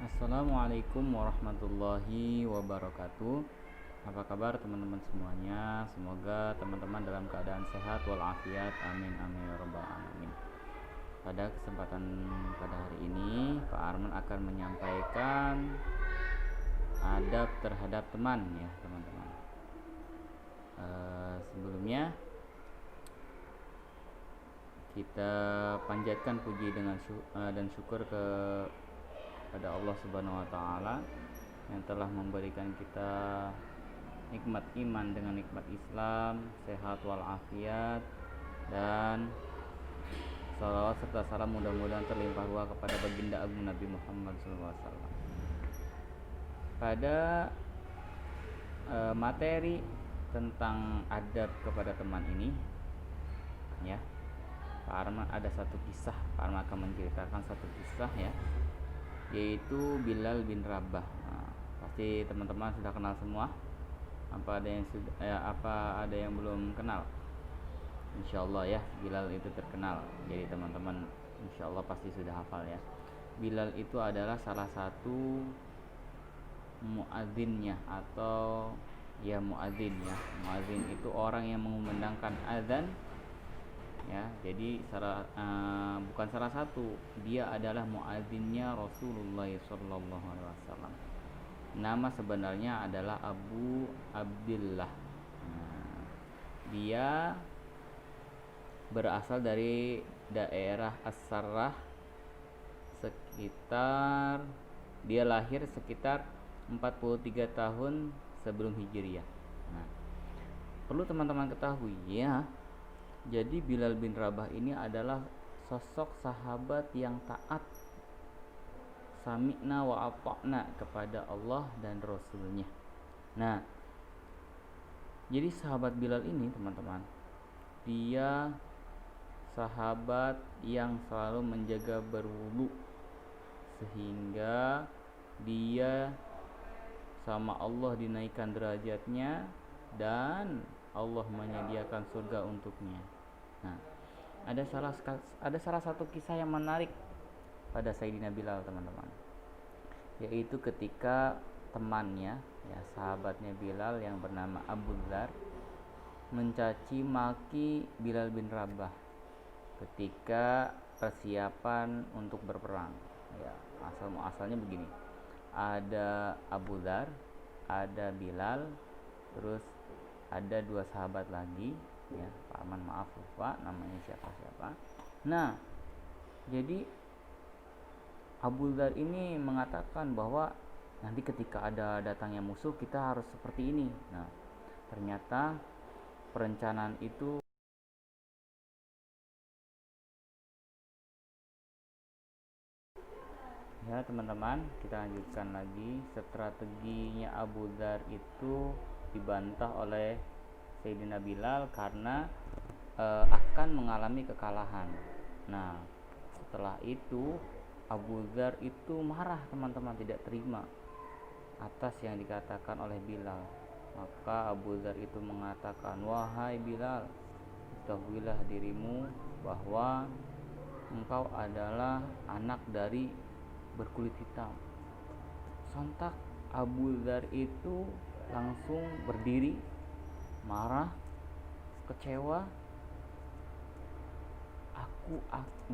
Assalamualaikum warahmatullahi wabarakatuh. Apa kabar teman-teman semuanya? Semoga teman-teman dalam keadaan sehat walafiat. Amin amin ya rabbal alamin. Pada kesempatan pada hari ini, Pak Arman akan menyampaikan adab terhadap teman ya teman-teman. Sebelumnya kita panjatkan puji dan syukur kepada Allah Subhanahu wa taala yang telah memberikan kita nikmat iman dengan nikmat Islam, sehat walafiat, dan salawat serta salam mudah-mudahan terlimpah ruah kepada baginda agung Nabi Muhammad SAW. Pada materi tentang adab kepada teman ini, ya, Pak Arman ada satu kisah. Pak Arman akan menceritakan satu kisah ya, yaitu Bilal bin Rabah. Pasti teman-teman sudah kenal semua. Apa ada yang belum kenal? Insyaallah ya, Bilal itu terkenal. Jadi teman-teman insyaallah pasti sudah hafal ya. Bilal itu adalah salah satu muadzinnya atau ya muadzin ya. Muadzin itu orang yang mengumandangkan azan ya. Jadi bukan salah satu, dia adalah muadzinnya Rasulullah sallallahu alaihi wasallam. Nama sebenarnya adalah Abu Abdullah. Dia berasal dari daerah As-Sarrah, dia lahir sekitar 43 tahun sebelum Hijriah. Nah, perlu teman-teman ketahui ya, jadi Bilal bin Rabah ini adalah sosok sahabat yang taat, sami'na wa ata'na kepada Allah dan Rasulnya. Nah, jadi sahabat Bilal ini teman-teman, dia sahabat yang selalu menjaga berwudu, sehingga dia sama Allah dinaikkan derajatnya dan Allah menyediakan surga untuknya. Nah, ada salah satu kisah yang menarik pada Sayyidina Bilal teman-teman, yaitu ketika temannya ya, sahabatnya Bilal yang bernama Abu Dzar mencaci maki Bilal bin Rabah ketika persiapan untuk berperang ya. Asalnya begini, ada Abu Dzar, ada Bilal, terus ada dua sahabat lagi ya. Pak Aman maaf lupa namanya siapa. Nah, jadi Abu Dzar ini mengatakan bahwa nanti ketika ada datangnya musuh kita harus seperti ini. Nah, ternyata perencanaan itu ya teman-teman, kita lanjutkan lagi. Strateginya Abu Dzar itu dibantah oleh Sayyidina Bilal karena akan mengalami kekalahan. Nah, setelah itu Abu Dzar itu marah teman-teman, tidak terima atas yang dikatakan oleh Bilal. Maka Abu Dzar itu mengatakan, wahai Bilal, ketahuilah dirimu bahwa engkau adalah anak dari berkulit hitam. Sontak Abu Dzar itu langsung berdiri, marah, kecewa,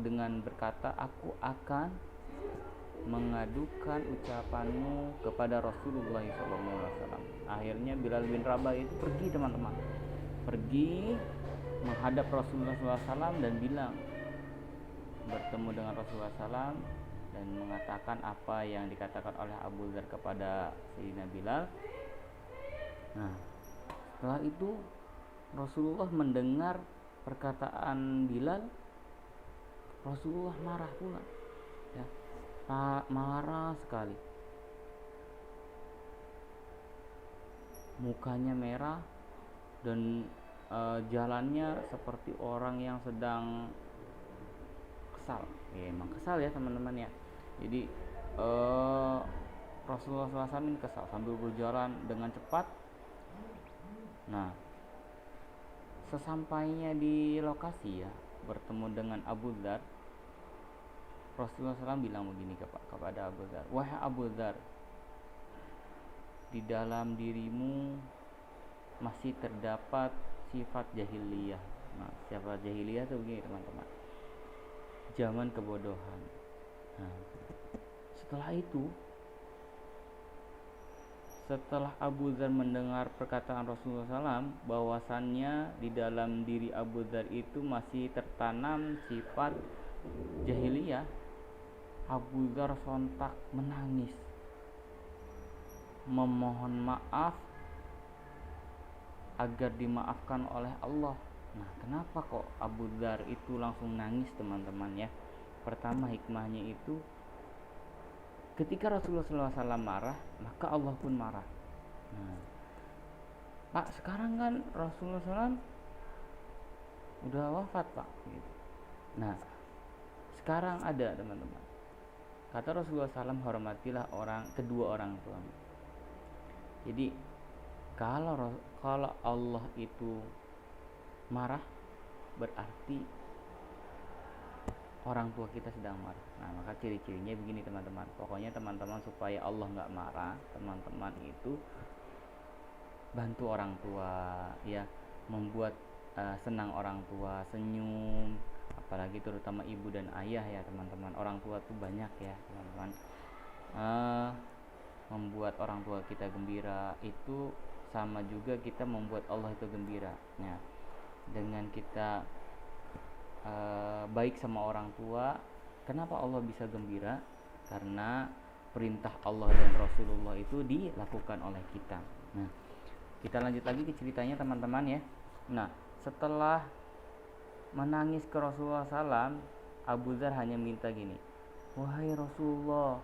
dengan berkata, aku akan mengadukan ucapanmu kepada Rasulullah SAW. Akhirnya Bilal bin Rabah itu pergi teman-teman, pergi menghadap Rasulullah SAW dan bilang, bertemu dengan Rasulullah SAW dan mengatakan apa yang dikatakan oleh Abu Dzar kepada Sayyidina Bilal. Nah, setelah itu Rasulullah mendengar perkataan Bilal, Rasulullah marah pula ya, marah sekali, mukanya merah dan jalannya seperti orang yang sedang kesal. Ya emang kesal ya teman-teman ya. Jadi Rasulullah SAW ini kesal sambil berjalan dengan cepat. Nah, sesampainya di lokasi ya, bertemu dengan Abu Dzar, Rasulullah SAW bilang begini kepada Abu Dzar, wahai Abu Dzar, di dalam dirimu masih terdapat sifat jahiliyah. Nah, sifat jahiliyah itu begini teman-teman, zaman kebodohan. Nah, setelah Abu Dzar mendengar perkataan Rasulullah SAW bahwasannya di dalam diri Abu Dzar itu masih tertanam sifat jahiliyah, Abu Dzar sontak menangis, memohon maaf agar dimaafkan oleh Allah. Nah, kenapa kok Abu Dzar itu langsung nangis teman-teman ya? Pertama, hikmahnya itu ketika Rasulullah SAW marah, maka Allah pun marah. Nah, Pak, sekarang kan Rasulullah SAW udah wafat Pak gitu. Nah, sekarang ada teman-teman, kata Rasulullah SAW, hormatilah kedua orang tua. Jadi kalau Allah itu marah, berarti orang tua kita sedang marah. Nah, maka ciri-cirinya begini teman-teman. Pokoknya teman-teman supaya Allah nggak marah, teman-teman itu bantu orang tua, ya, membuat senang orang tua, senyum, apalagi terutama ibu dan ayah ya teman-teman. Orang tua tuh banyak ya teman-teman. Membuat orang tua kita gembira itu sama juga kita membuat Allah itu gembira. Nah, dengan kita baik sama orang tua, kenapa Allah bisa gembira? Karena perintah Allah dan Rasulullah itu dilakukan oleh kita. Nah, kita lanjut lagi ke ceritanya teman-teman ya. Nah, setelah menangis ke Rasulullah SAW, Abu Dzar hanya minta gini, wahai Rasulullah,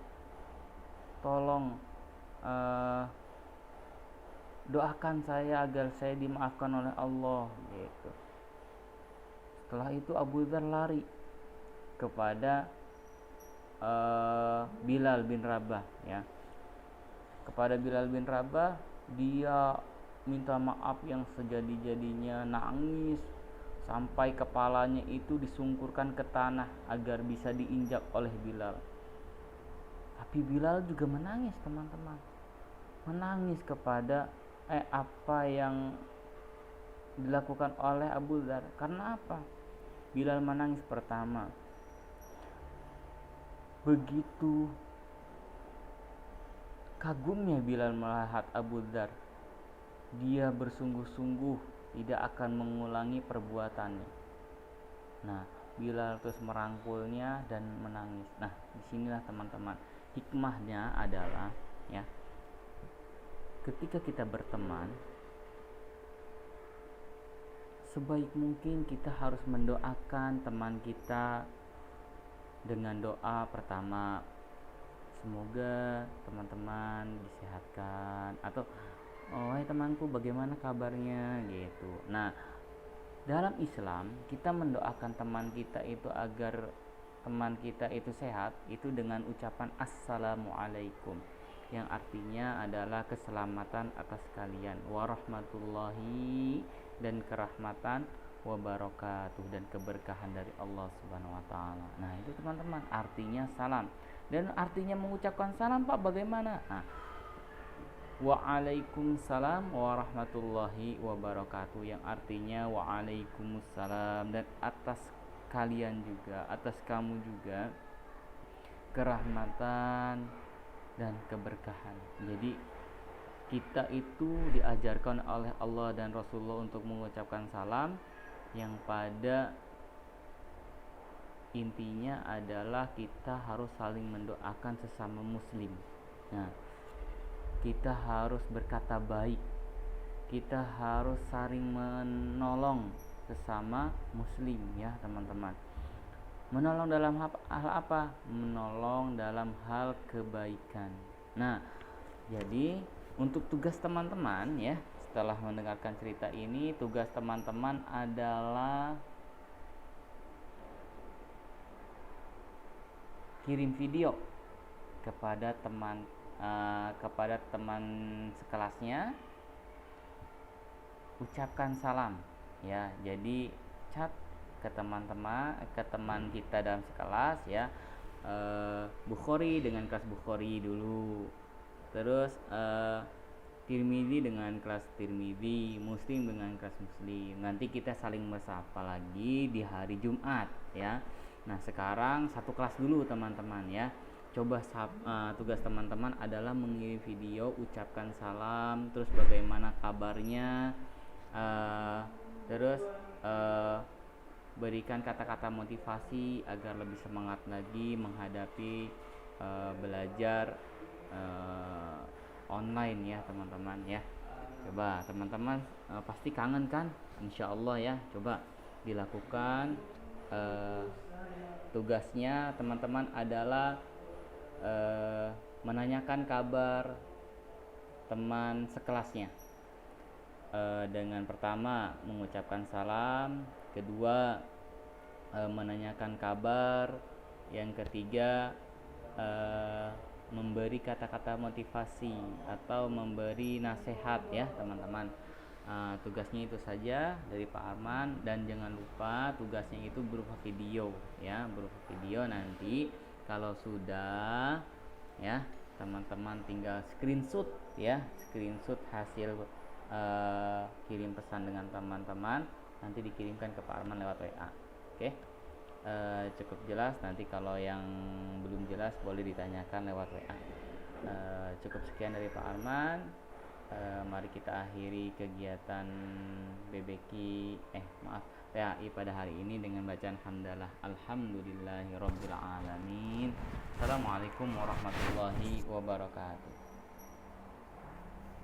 tolong doakan saya agar saya dimaafkan oleh Allah gitu. Setelah itu Abu Dzar lari kepada Bilal bin Rabah ya. Kepada Bilal bin Rabah, dia minta maaf yang sejadi-jadinya, nangis sampai kepalanya itu disungkurkan ke tanah agar bisa diinjak oleh Bilal. Tapi Bilal juga menangis teman-teman, menangis kepada apa yang dilakukan oleh Abu Dzar. Karena apa? Bilal menangis pertama, begitu kagumnya Bilal melihat Abu Dzar, dia bersungguh-sungguh tidak akan mengulangi perbuatannya. Nah, Bilal terus merangkulnya dan menangis. Nah, disinilah teman-teman hikmahnya adalah ya, ketika kita berteman, sebaik mungkin kita harus mendoakan teman kita dengan doa pertama, semoga teman-teman disehatkan, atau oh hai temanku bagaimana kabarnya gitu. Nah, dalam Islam kita mendoakan teman kita itu agar teman kita itu sehat itu dengan ucapan assalamualaikum, yang artinya adalah keselamatan atas kalian, warahmatullahi, dan kerahmatan, wabarakatuh, dan keberkahan dari Allah Subhanahu wa taala. Nah, itu teman-teman artinya salam. Dan artinya mengucapkan salam Pak bagaimana? Nah, waalaikumsalam warahmatullahi wabarakatuh, yang artinya waalaikumsalam, dan atas kalian juga, atas kamu juga, kerahmatan dan keberkahan. Jadi kita itu diajarkan oleh Allah dan Rasulullah untuk mengucapkan salam, yang pada intinya adalah kita harus saling mendoakan sesama muslim. Nah, kita harus berkata baik, kita harus saling menolong sesama muslim ya teman-teman. Menolong dalam hal apa? Menolong dalam hal kebaikan. Nah, jadi untuk tugas teman-teman ya, setelah mendengarkan cerita ini, tugas teman-teman adalah kirim video kepada teman sekelasnya, ucapkan salam ya. Jadi chat ke teman kita dalam sekelas ya, Bukhari dengan kelas Bukhari dulu, terus Tirmidzi dengan kelas Tirmidzi, Muslim dengan kelas Muslim. Nanti kita saling bersapa lagi di hari Jumat ya. Nah, sekarang satu kelas dulu teman-teman ya. Coba tugas teman-teman adalah mengirim video, ucapkan salam, terus bagaimana kabarnya, terus berikan kata-kata motivasi agar lebih semangat lagi menghadapi belajar online ya teman-teman ya. Coba teman-teman pasti kangen kan, insya Allah ya. Coba dilakukan. Tugasnya teman-teman adalah menanyakan kabar teman sekelasnya, dengan pertama mengucapkan salam, kedua menanyakan kabar, yang ketiga memberi kata-kata motivasi atau memberi nasihat ya teman-teman. Tugasnya itu saja dari Pak Arman, dan jangan lupa tugasnya itu berupa video ya, berupa video. Nanti kalau sudah ya teman-teman tinggal screenshot ya, screenshot hasil kirim pesan dengan teman-teman, nanti dikirimkan ke Pak Arman lewat WA. Oke. Cukup jelas. Nanti kalau yang belum jelas boleh ditanyakan lewat WA. Cukup sekian dari Pak Arman. Mari kita akhiri kegiatan PAI pada hari ini dengan bacaan hamdalah alhamdulillahirabbil alamin. Assalamualaikum warahmatullahi wabarakatuh.